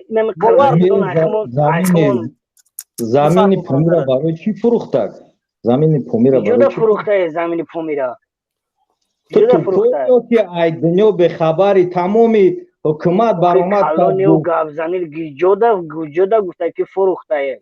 اینم باور قرغیزستان زمین پومیرا برای چی فروختک؟ زمین پومیرا جدا برای چی فروخته زمین پومیرا تو تو که ای دنیا به خبری تمامی حکومت برآمد کلونی و گابزنی جدا گفته که فروخته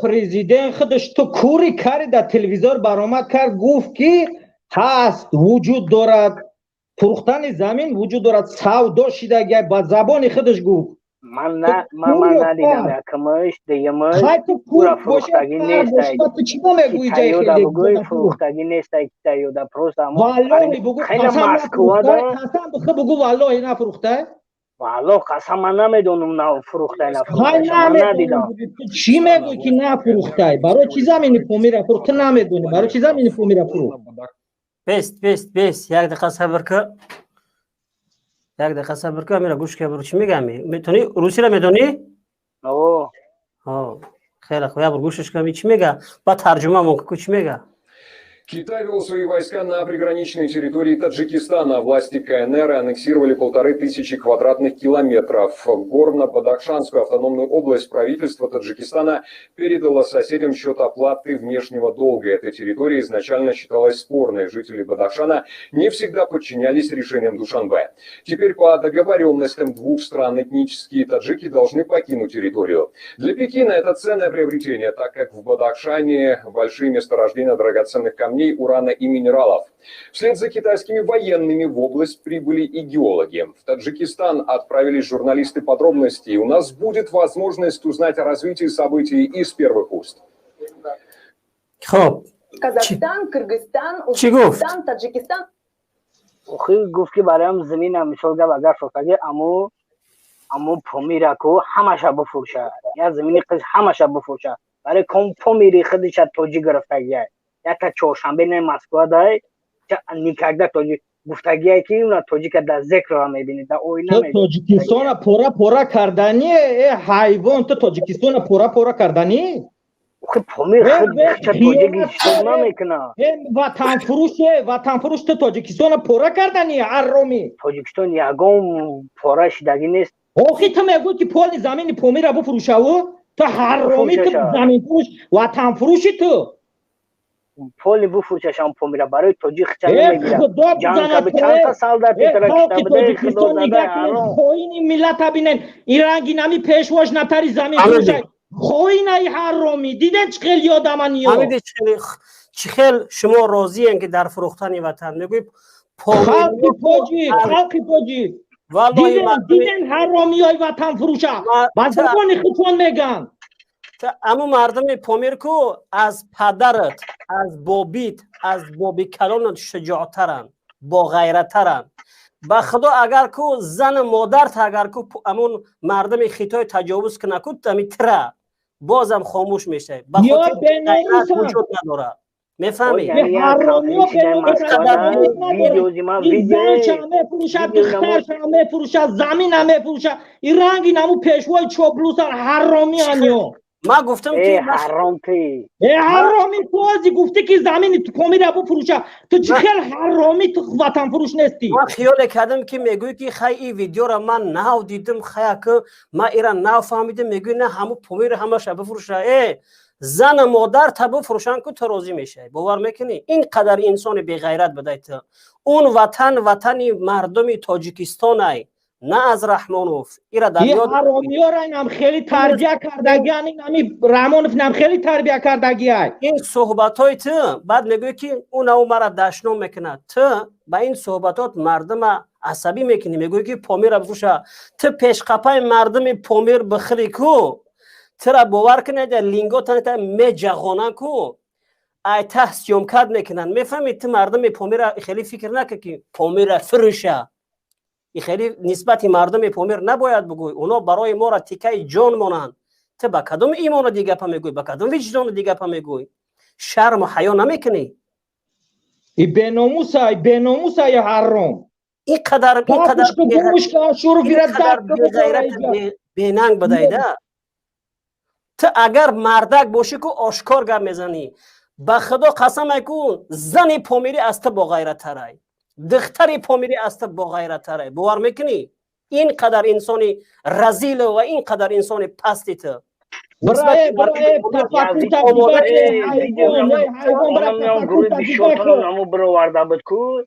پرزیدنت خودش تو کوری کاری در تلویزیون برآمد کرد گفت که هست وجود دارد فروختن زمین وجود دارد سودا شده با زبان خودش گفت من ندیدم یکمش دیگمش پورا فروختگی نیست تو چی بگویی جای خیلی بگوی فروختگی نیست تایودا پروست اما والله بگو خیلی مسکو ده قسم بگو والله نفروخته والله قسم من نمیدونم نه فروخته نفروخته من ندیدم چی میگویی که نفروخته برای چی زمین پومیرا فروخته نمیدونی برای چی زمین پومیرا فروخت بست یک دقیقه صبر کن یک دقیقه صبر کن میرا گوش که برو چی میگم میتونی روسی را میدونی؟ خیلی خوب یا برو گوشش کنم چی میگه با ترجمه ممکن چی میگه Китай вел свои войска на приграничной территории Таджикистана. Власти КНР аннексировали 1500 квадратных километров. Горно-Бадахшанскую автономную область правительство Таджикистана передало соседям счет оплаты внешнего долга. Эта территория изначально считалась спорной. Жители Бадахшана не всегда подчинялись решениям Душанбе. Теперь по договоренностям двух стран этнические таджики должны покинуть территорию. Для Пекина это ценное приобретение, так как в Бадахшане большие месторождения драгоценных камней, урана и минералов. Вслед за китайскими военными в область прибыли и геологи. В Таджикистан отправились журналисты подробностей. У нас будет возможность узнать о развитии событий из первых уст. Казахстан, Кыргызстан, Узбекистан, Таджикистан. گفت که برایم زمین همیشه گفت اگر فروخته امو پومیرا کو همشه بفروشه یا زمین قز همشه بفروشه برای کم پومیری خودش توجی گرفته گیه یا تا چهارشنبه نه مسکو دای چه نیکاگده توجی گفتگیه که اون توجی که در ذکر را میبینید در اوی نمیبینید تاجیکستان پورا کردنی حیوان تو تاجیکستان پورا کردنی خب پومیر خود چه توجی شما میکنه وطن فروش تو تاجیکستان پورا کردنی حرامی تاجیکستان یگام پورا شدگی نیست آخی تو میگوی که پول زمین پومیر رو بفروشه و تو حرامی تو زمین فروش وطن فروشی تو پول بفروشه شما پومیر برای تاجیک چه نمیگیره جان که به چند تا سال در پیتر کشته بده خدا زده حرام خوینی ملت بینن ایرانگی نمی پیشواش نتری زمین فروشه خوینای حرامی دیدن چه خیلی آدم انیا حمیدی چه خیلی شما راضی هن که در فروختن وطن میگوی خلقی پاجی دیدن حرامی های وطن فروشه بزرگانی خودتون میگن اما مردم پامیر کو از پدرت از بابیت از بابی کلانت شجاعترن با غیرترن با خدا اگر کو زن مادرت اگر کو امون مردم خیتای تجاوز کنه کو تمیتره بازم خاموش میشه با خاطر غیرت وجود نداره میفهمی حرامی ها ویدیوزی من فروشه زمین همه فروشه این رنگی نمو پیشوای چوبلوسن حرامی هنیو ما گفتم که حرامی توازی گفتی که زمین تو پامیر ابو فروشه تو چه خیلی حرامی تو وطن فروش نیستی ما خیال کردم که میگوی که خیلی این ویدیو را من نه دیدم خیلی که ما ایران نه فهمیدم میگوی نه همو پامیر همش بفروشه زن مادر تبو فروشن که تو راضی میشه باور میکنی اینقدر انسان بی غیرت بدای تو اون وطنی مردمی تاجیکستان ای نه از رحمانوف ایرا در یاد حرامی‌ها را اینم خیلی تربیت کردگی اینم رحمانوف نم خیلی تربیت کردگی این صحبتای تو بعد میگه که اون او مرا دشنام میکنه تو با این صحبتات مردم عصبی میکنی میگه که پامیر بفروشه تو پیش قپای مردم پامیر بخری کو ترا باور کنه در لینگو تا میجغونن کو ای تحسیوم کد میکنن میفهمی تو مردم پامیر خیلی فکر نکنی که پامیر فروشه این خیلی نسبت مردم پامیر نباید بگوی اونا برای ما را تیکه جان مانند تو با کدوم ایمان دیگه پا میگوی با کدوم وجدان دیگه پا میگوی شرم و حیا نمیکنی ای بیناموس ای حرام این قدر بیننگ بدایده تو اگر مردک باشی که آشکار گپ میزنی با خدا قسم کن زن پامیری از تو با غیرت تره دختری پامیری از تو با غیرت تره باور میکنی اینقدر انسان رذیل و اینقدر انسان پستی تو برای تفکر نمو برو وارده بود کو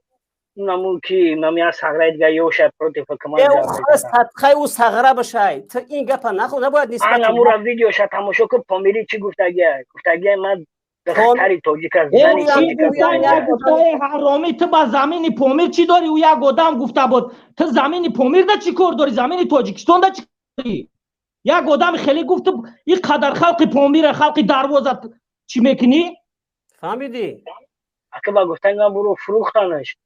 نمو کی نمی از سغره دیگه یو شب پروتی فکمان خیلی او سغره بشه تو این گپا نباید نسبت نمو را ویدیو شد تماشا که پامیری چی گفتگیه من دختری توجیک از زنی گفته حرامی تو با زمین پامیر چی داری او یک آدم گفته بود تو زمین پامیر ده چی کار داری زمین تاجیکستان ده چی داری یک آدم خیلی گفت این قدر خلق پامیر خلق دروازه چی میکنی فهمیدی اگه با گفتنگم برو فروختنش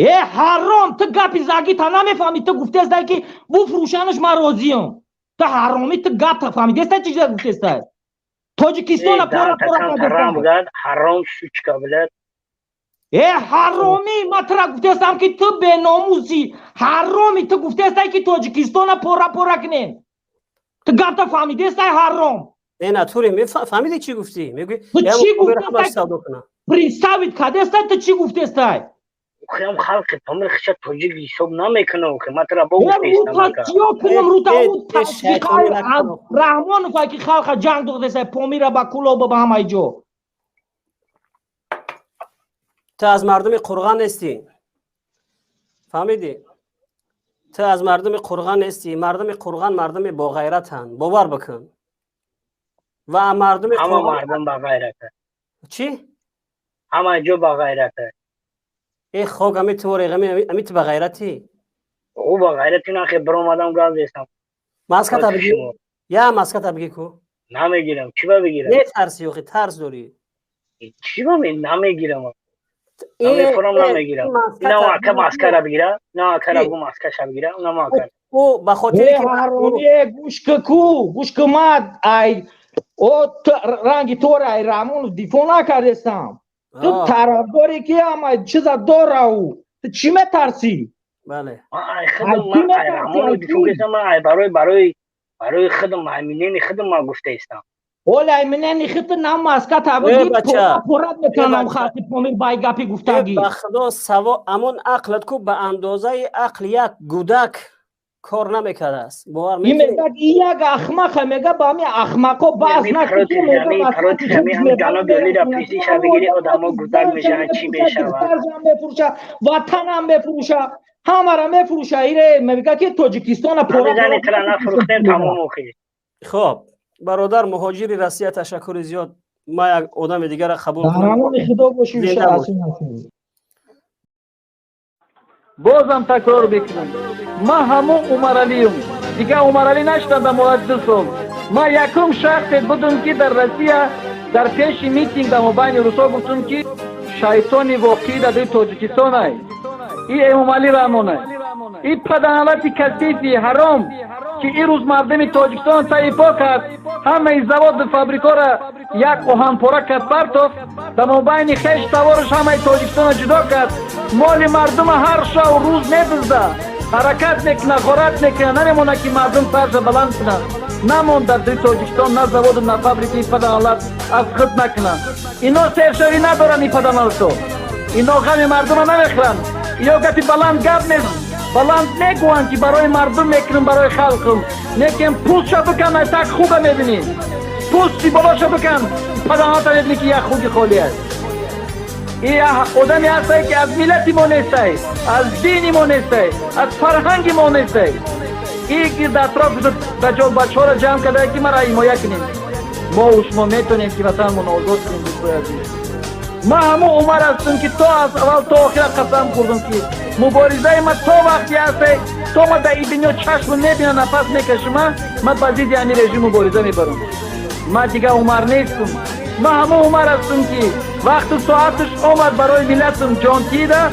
حرام تو گپی زگی تا نمیفهمی تو گفته است که بو فروشنش من راضیم تو حرامی تو گپ فهمیدی است چی گفته است تاجیکستان پورا حرام سوچ کابلت حرامی من ترا گفته استم که تو به ناموسی حرامی تو گفته است که تاجیکستان پورا کنین تو گپ فهمیدی است حرام نه طوری فهمیدی چی گفتی میگی چی گفتی پرستاویت کده است تو چی گفته است خیام خلق پامیر خشت توجیک حساب نمیکنه که من ترا با گفته استم رحمان فاکی خلق جنگ داده است پامیر با کلو با همه جو تو از مردم قرغان نیستی فهمیدی تو از مردم قرغان نیستی مردم قرغان مردم با غیرتن باور بکن و مردم همه مردم با غیرته چی همه جو با غیرته ای خوک امی تو با غیرتی او با غیرتی نه خیلی برام آدم گاز دیستم ماسکت بگی یا ماسکت بگی کو نمیگیرم چی با بگیرم نه ترسی اخی ترس داری چی با نمیگیرم نمیگیرم نه اکه ماسکر بگیرم نه اکه بگو ماسکش بگیرم نه ماسکر او بخاطر که گوش کماد ای او رنگی تو رای رامون دیفون نکردستم تو طرفداری که اما چیزا داره او تو چی میترسی بله خودم من رامون دیفون کردم من برای خودم همینه خودم ما گفته استم ولی منی خط نام ماسکت آوردی پورات میکنم خاطی پامیر بای گپی گفتگی بخدا سوا امون عقلت کو به اندازه عقل یک گودک کار نمیکرده است باور میکنی این یک احمق میگه با می احمقو باز نکنی همین جناب علی را پیشش بگیری آدمو گودک میشن چی میشه وطنم بفروشه همه را میفروشه ایره میگه که تاجیکستان پورا زنی ترا نفروختیم تمام اوکی خب برادر مهاجری روسیه تشکر زیاد ما یک آدم دیگر را قبول کنم خدا باشی بازم تکرار بکنم ما همون عمرالیم دیگه عمرالی نشدم به مدت 2 سال ما یکم شخص بودم که در روسیه در پیش میتینگ در مابین روسا گفتم که شیطان واقعی در تاجیکستان است این عمرالی رامونه این پدنالتی کثیفی حرام که این روز مردم تاجیکستان تایپا کرد همه زواد فابریکا را یک اوهان پورا کرد پرتوف در مابین خیش سوارش همه تاجیکستان جدا کرد مال مردم هر شب و روز میدزده حرکت میکنه غارت میکنه نمیمونه که مردم سرش بلند کنه نمون در تاجیکستان نه زواد و نه فابریکی پدنالت از خود نکنه اینا سرشوی ندارن این پدنالتو اینا غم مردم نمیخورن یا گفتی بلند گپ میزن بلند میگوین که برای مردم میکنم برای خلقم میگم پوستشو بکن تک خوبه میبینی پوستی بالاشو بکن پدنات میبینی که یک خوگی خالی است این آدمی هسته که از ملتی ما نیسته از دینی ما نیسته از فرهنگی ما نیسته این گرد اطراف دجال بچه ها را جمع کرده که ما را حمایه کنیم ما و شما میتونیم که وطنمون آزاد کنیم دوستای عزیز ما همون عمر هستم که تو از اول تا آخر قسم خوردم که مبارزه ما تا وقتی هسته تو ما در این دنیا چشم نبینه نفس میکشم ما بازید یعنی رژیم مبارزه میبرم ما دیگه عمر نیستم ما همون عمر هستم که وقت ساعتش آمد برای ملتم جان تیده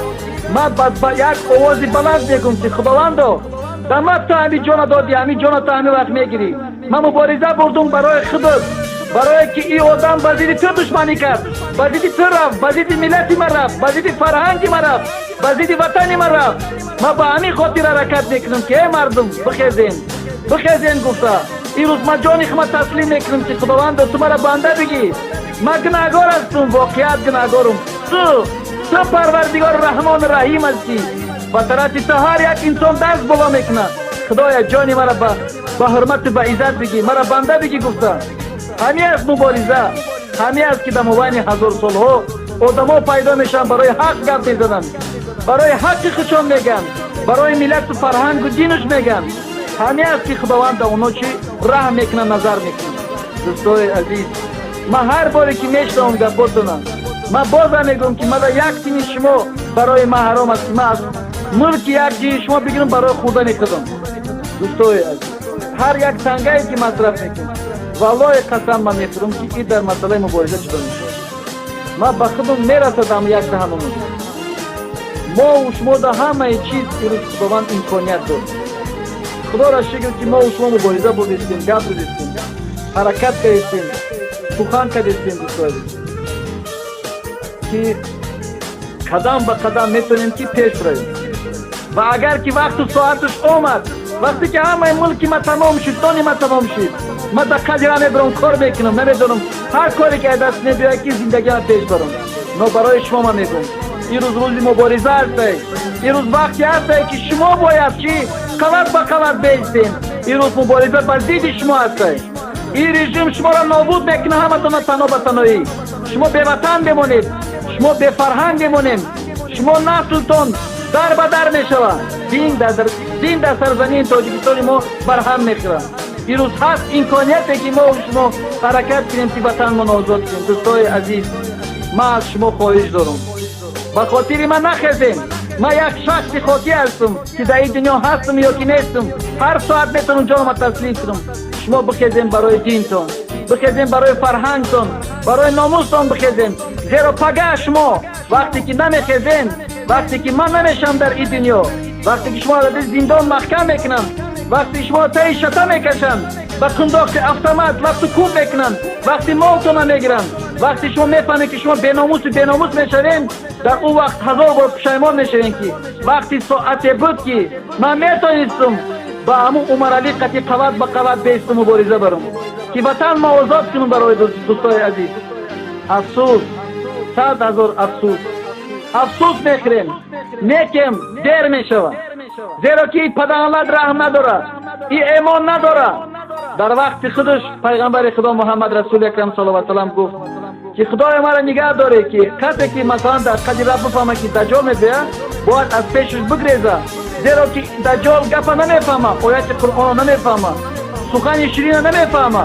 ما با یک آوازی بلند میگم که خداوندو دمت تو همین جان دادی همین جان تو همین وقت میگیری ما مبارزه بردم برای خودت برای که این آدم بازیدی تو دشمنی کرد بازیدی تو رفت بازیدی ملتی ما رفت بازیدی فرهنگی ما رفت بازیدی وطنی ما رفت ما با همین خاطر حرکت میکنم که ای مردم بخیزین گفته این روز ما جانی خما تسلیم میکنم که خداوند تو مرا بنده بگی ما گناهگار هستم واقعیت گناهگارم تو پروردگار رحمان رحیم هستی ба тарафи то ҳар як инсон даст бола мекунад. худоя ҷони мара ба ҳурмату ба иззат бигӣ, мара банда бигӣ гуфта. ҳамин аст мубориза, ҳамин аст ки дар мобайни ҳазорсолҳо одамо пайдо мешаванд, барои ҳақ гап мезананд, барои ҳаққи худшон мегӯянд, барои миллату фарҳангу динуш мегӯянд. ҳамин аст ки худованд дар онҳо чӣ раҳм мекунад, назар мекунад. дӯстои азиз, ман ҳар боре ки мешунавам гапотона, ман бозам мегӯям ки мада як тини шумо барои ман ҳаром аст ки ман аз мулки як ҷои шумо бигирам барои хурдани худам. дӯстои азиз, ҳар як тангае ки масраф мекунам, валлоҳи қасам ман мехӯрам ки ин дар масъалаи мубориза чида мешавад. ман ба худам мерасадам як даҳанум. мову шумо дар ҳамаи чиз ирӯз худованд имконият дорад. худоро шукр ки мову шумо мубориза бурдистем, гап бурдистем, ҳаракат кардистем, сухан кардистем. дӯстои азиз, ки қадам ба қадам метавонем ки пеш равем. ва агар ки вақту соатуш омад, вақте ки ҳамаи мулки ма тамом шуд, дони ма тамом шуд, ма да қадира мебарам, кор мекунам, намедонам ҳар коре ки даст мебиёяд ки зиндагиам пеш барам. но барои шумо ма мегӯям, ирӯз рӯзи мубориза ҳастай, ирӯз вақте ҳастай ки шумо бояд чи қават ба қават беистем. ирӯз мубориза ба зидди шумо ҳастай. ин режим шуморо нобуд мекунад, ҳаматона танҳо ба танҳоӣ. шумо беватан бемонед, шумо бефарҳанг бемонем, шумо наслтон дар ба дар мешавад. дин дар сарзамини тоҷикистони мо барҳам мехӯрад. ирӯз ҳаст имконияте ки мо шумо ҳаракат кунем ки ватанмон озод кунем. дӯстои азиз, ман аз шумо хоҳиш дорам, ба хотири ман нахезем. ман як шахси хотӣ ҳастам ки дар ин дунё ҳастам ё ки нестам. ҳар соат метавонам ҷонома таслим кунам. шумо бихезем барои динтон, бихезем барои фарҳангтон, барои номустон бихезем. зеро пагаҳ шумо вақте ки намехезем, вақте ки ман намешавам дар ин дунё, вақте ки шумо дар зиндон маҳкам мекунанд, вақте шумо таи шата мекашанд, ба қундоқи автомат лафту кӯб мекунанд, вақте молтона мегиранд, вақте шумо мефаҳмед ки шумо беномус мешавем, дар он вақт ҳазор бор пушаймон мешавем ки вақти соате буд ки ман метонистам ба ҳамун Умаралӣ қати қават ба қават беистам мубориза барам, ки ватан ма озод кунам. барои дӯстои азиз, афсӯс, 100,000 афсӯс, афсӯс мехӯрем, некем дер мешавад. зеро ки паданлад раҳм надорад, и эмон надорад. дар вақти худаш пайғамбари худо Муҳаммад Расули акрам саллаллоҳу алайҳи ва саллам гуфт ки худоя маро нигаҳ доре ки касе ки масалан дар қадира бифаҳма ки даҷол мегӯяд, бояд аз пешаш бигреза. зеро ки даҷол гапа намефаҳма, ояти Қуръонро намефаҳма, сухани ширинро намефаҳма.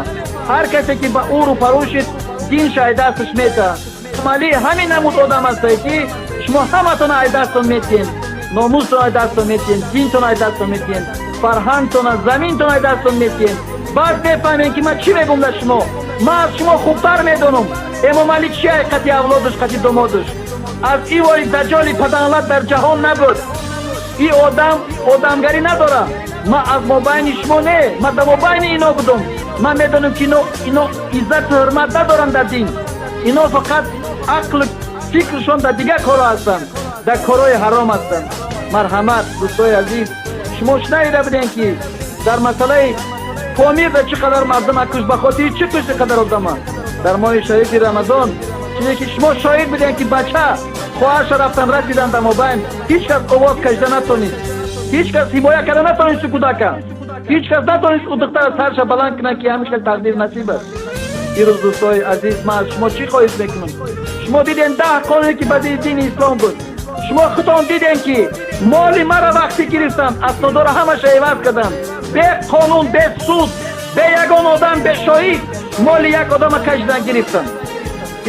ҳар касе ки ба ӯ рӯпарӯ шуд, динша ай дасташ метаҳад. амалӣ ҳамин намуд одам ҳастае ки шумо ҳаматона ай дастон метиҳед, номустон ай дастон метиҳед, динтон ай дастон метиҳед, фарҳангтона, заминтон ай дастон метиҳед. баъд мефаҳмем ки ман чӣ мегӯям дар шумо. ман аз шумо хубтар медонам эмомалӣ чӣ ай қати авлодаш, қати домодаш. аз ивори даҷоли паданлад дар ҷаҳон набуд. ин одамгарӣ надорад. ман аз мобайни шумо не, ман дар мобайни ино будам. ман медонам ки ино иззату ҳурмат надоранд дар дин. ино фақат ақлу фикршон дар дигар корҳо ҳастанд, дар корҳои ҳаром ҳастанд. марҳамат дӯстои азиз, шумо шунавида будем ки дар масъалаи помирда чӣ қадар мардума кушт, ба хотири чӣ кушт ин қадар одама. дар моҳи шарифи Рамазон чизе ки шумо шоҳид будем ки бача хоҳаша рафтан расидан дар мобайн, ҳеҷ кас овоз кашида натонист, ҳеҷ кас ҳимоя карда натонист кӯдака, ҳеҷ кас натонист ӯ духтара сарша баланд кунад ки ҳамишка тақдир насиб аст. ирӯз дӯстои азиз, ман аз шумо чӣ хоҳиш мекунам? шумо дидем 10 қонуне ки ба зидди дини ислом буд. шумо худтон дидем ки моли мара вақте гирифтанд, аснодора ҳамаша эваз карданд. бе қонун, бе суд, бе ягон одам, бе шоҳид моли як одама кашидан гирифтанд.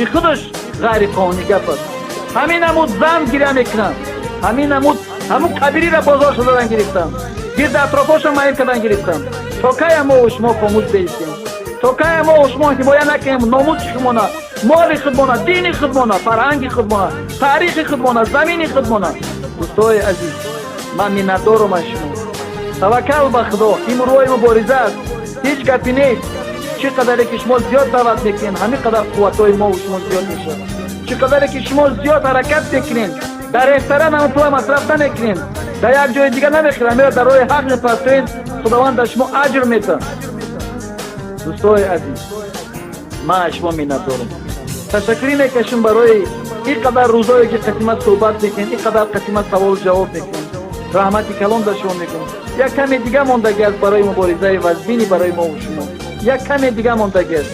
ин худаш ғайриқонунӣ гап аст. ҳамин намуд зан гиря мекунанд, ҳамин намуд ҳамун қабириро бозор шудадан гирифтанд, гирда атрофоша майл кардан гирифтанд. то кая мо шумо хомӯш беистем? то кая мо шумо ҳимоя накунем номуси шумона, моли худмона, дини худмона, фарҳанги худмона, таърихи худмона, замини худмона. дӯстои азиз, ман миннатдорам аз шумо. таваккал ба худо. ин рӯи мубориза аст, ҳеҷ гапи нест. чӣ қадаре ки шумо зиёд даъват мекунед, ҳамин қадар қувватҳои мо шумо зиёд мешавад. чӣ қадаре ки шумо зиёд ҳаракат мекунед, дар ресторан ҳама пула масраф намекунед, дар як ҷои дигар намехӯред, мера дар роҳи ҳақ мепастоед, худованд дар шумо аҷр метаҳад. дӯстои азиз, ман аз шумо миннатдорам. ташаккурӣ мекашам барои ин қадар рӯзое ки қисмат суҳбат мекунем, ин қадар қисмат саволу ҷавоб мекунем. раҳмати калон ба шумо мегӯям. Як каме дига мондагӣ аст барои муборизаи вазбини барои мову шумо. Як каме дига мондагӣ аст.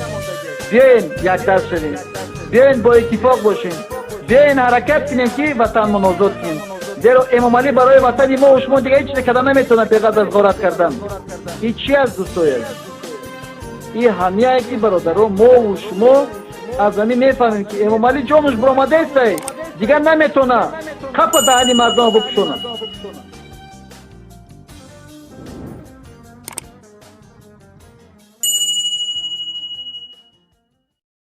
биёен якдаст шавем, биёен бо иттифоқ бошем, биёен ҳаракат кунем ки ватанмон озод кунем. зеро эмомалӣ барои ватани мову шумо дига ҳеч чизе карда наметавонад беғаз аз ғорат кардан. ин чи аст дӯстои азиз? ин ҳамияе ки бародаро мову шумо аз замин мефаҳмем ки эмомалӣ ҷонуш буромадаестай дига наметавона қапа даҳани мардума бупӯшонад.